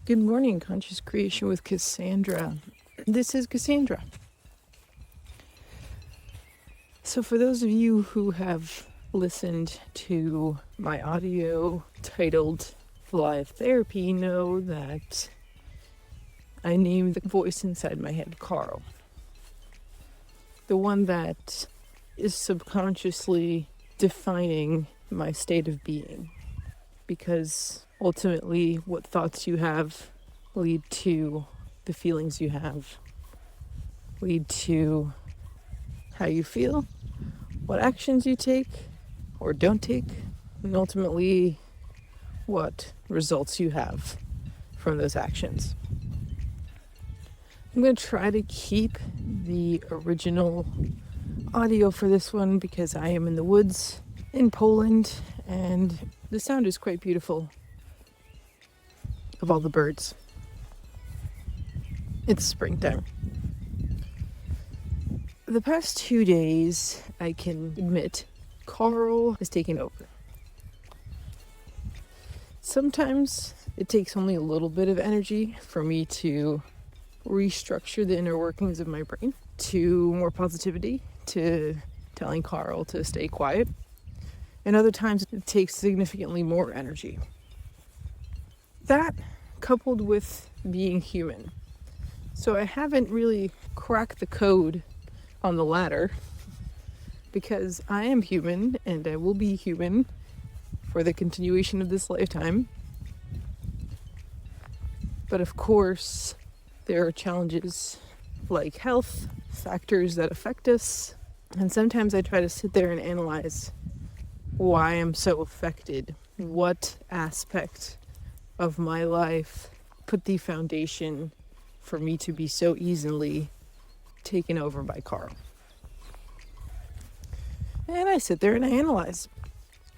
Good morning, Conscious Creation with Cassandra. This is Cassandra. So for those of you who have listened to my audio titled Live Therapy, know that I named the voice inside my head Carl. The one that is subconsciously defining my state of being. Because ultimately what thoughts you have lead to the feelings you have, lead to how you feel, what actions you take or don't take, and ultimately what results you have from those actions. I'm going to try to keep the original audio for this one because I am in the woods in Poland and the sound is quite beautiful of all the birds. It's springtime. The past 2 days, I can admit, Carl has taken over. Sometimes it takes only a little bit of energy for me to restructure the inner workings of my brain to more positivity, to telling Carl to stay quiet. And other times it takes significantly more energy. That coupled with being human. So I haven't really cracked the code on the latter because I am human and I will be human for the continuation of this lifetime. But of course, there are challenges like health, factors that affect us. And sometimes I try to sit there and analyze why I'm so affected, what aspect of my life put the foundation for me to be so easily taken over by Carl. And I sit there and I analyze.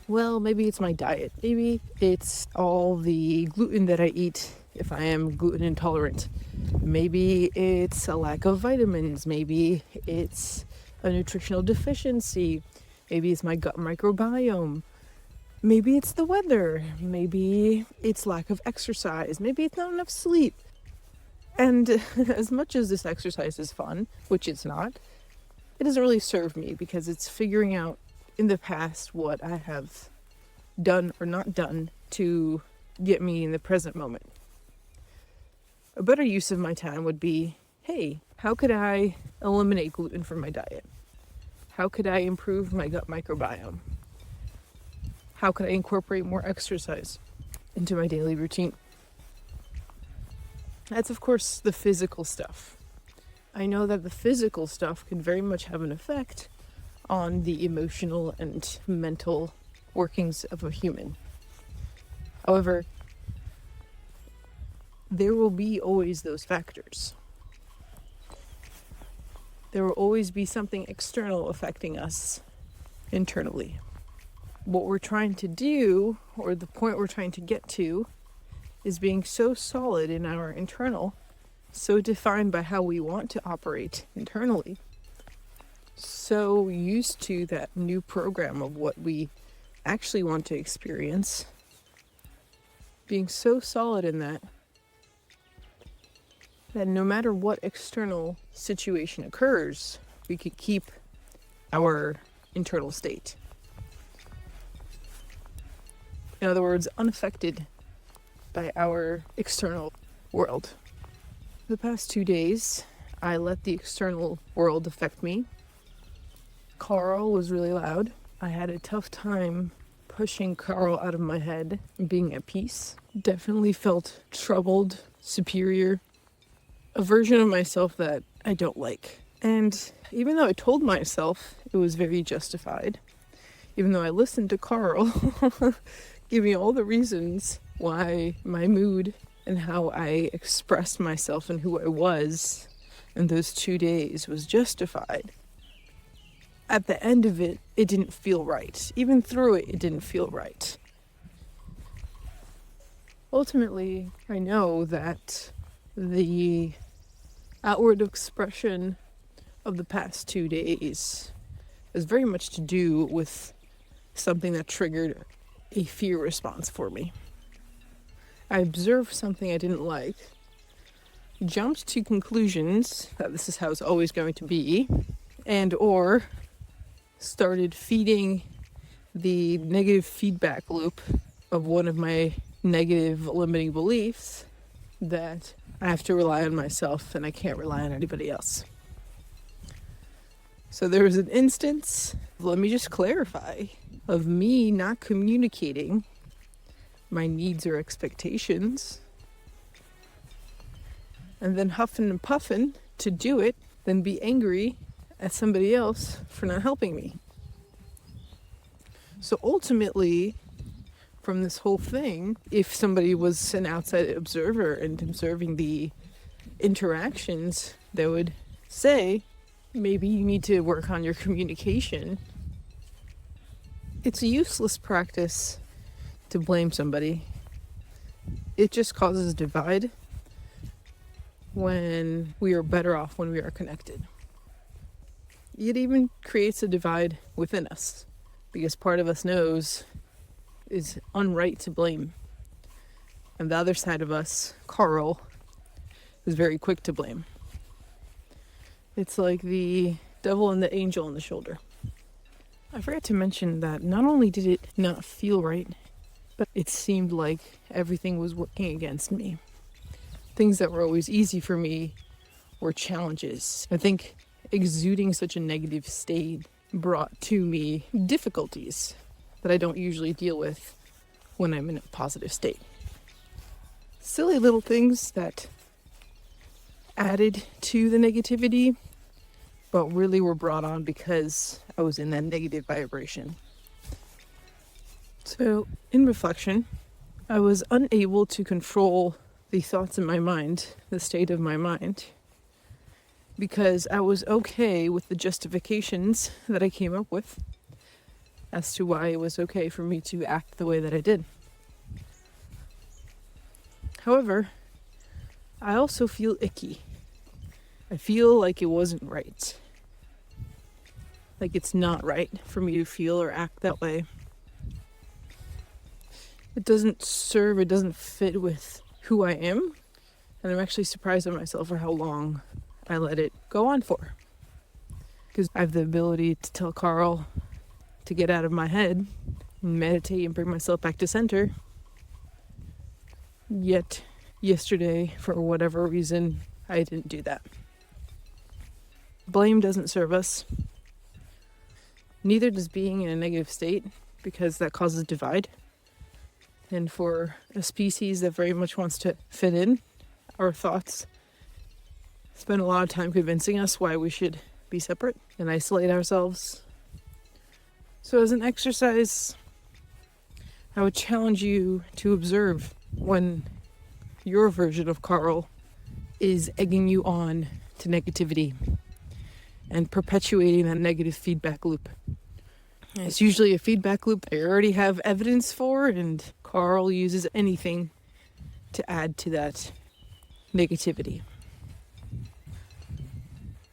Well, maybe it's my diet. Maybe it's all the gluten that I eat if I am gluten intolerant. Maybe it's a lack of vitamins. Maybe it's a nutritional deficiency. Maybe it's my gut microbiome. Maybe it's the weather. Maybe it's lack of exercise. Maybe it's not enough sleep. And as much as this exercise is fun, which it's not, it doesn't really serve me because it's figuring out in the past what I have done or not done to get me in the present moment. A better use of my time would be, hey, how could I eliminate gluten from my diet? How could I improve my gut microbiome? How could I incorporate more exercise into my daily routine? That's, of course, the physical stuff. I know that the physical stuff can very much have an effect on the emotional and mental workings of a human. However, there will be always those factors. There will always be something external affecting us internally. What we're trying to do, or the point we're trying to get to, is being so solid in our internal, so defined by how we want to operate internally, so used to that new program of what we actually want to experience, being so solid in that no matter what external situation occurs, we could keep our internal state. In other words, unaffected by our external world. The past 2 days, I let the external world affect me. Carl was really loud. I had a tough time pushing Carl out of my head and being at peace. Definitely felt troubled, superior, a version of myself that I don't like. And even though I told myself it was very justified, even though I listened to Carl give me all the reasons why my mood and how I expressed myself and who I was in those 2 days was justified, at the end of it, it didn't feel right. Even through it, it didn't feel right. Ultimately, I know that the outward expression of the past 2 days has very much to do with something that triggered a fear response for me. I observed something I didn't like, jumped to conclusions that this is how it's always going to be, and or started feeding the negative feedback loop of one of my negative limiting beliefs that I have to rely on myself and I can't rely on anybody else. So there was an instance, let me just clarify, of me not communicating my needs or expectations, and then huffing and puffing to do it, then be angry at somebody else for not helping me. So ultimately, from this whole thing, if somebody was an outside observer and observing the interactions, they would say, maybe you need to work on your communication. It's a useless practice to blame somebody. It just causes a divide when we are better off when we are connected. It even creates a divide within us because part of us knows it's unright to blame. And the other side of us, Carl, is very quick to blame. It's like the devil and the angel on the shoulder. I forgot to mention that not only did it not feel right, but it seemed like everything was working against me. Things that were always easy for me were challenges. I think exuding such a negative state brought to me difficulties that I don't usually deal with when I'm in a positive state. Silly little things that added to the negativity, but really were brought on because I was in that negative vibration. So, in reflection, I was unable to control the thoughts in my mind, the state of my mind, because I was okay with the justifications that I came up with as to why it was okay for me to act the way that I did. However, I also feel icky. I feel like it wasn't right. Like it's not right for me to feel or act that way. It doesn't serve, it doesn't fit with who I am. And I'm actually surprised at myself for how long I let it go on for. Because I have the ability to tell Carl to get out of my head and meditate and bring myself back to center. Yet, yesterday, for whatever reason, I didn't do that. Blame doesn't serve us. Neither does being in a negative state, because that causes divide. And for a species that very much wants to fit in, our thoughts spend a lot of time convincing us why we should be separate and isolate ourselves. So as an exercise, I would challenge you to observe when your version of Carl is egging you on to negativity and perpetuating that negative feedback loop. It's usually a feedback loop I already have evidence for, and Carl uses anything to add to that negativity.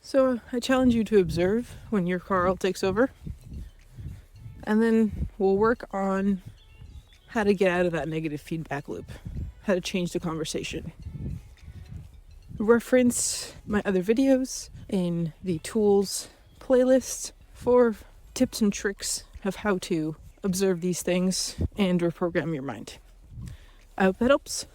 So I challenge you to observe when your Carl takes over, and then we'll work on how to get out of that negative feedback loop, how to change the conversation. Reference my other videos in the tools playlist for tips and tricks of how to observe these things and reprogram your mind. I hope that helps.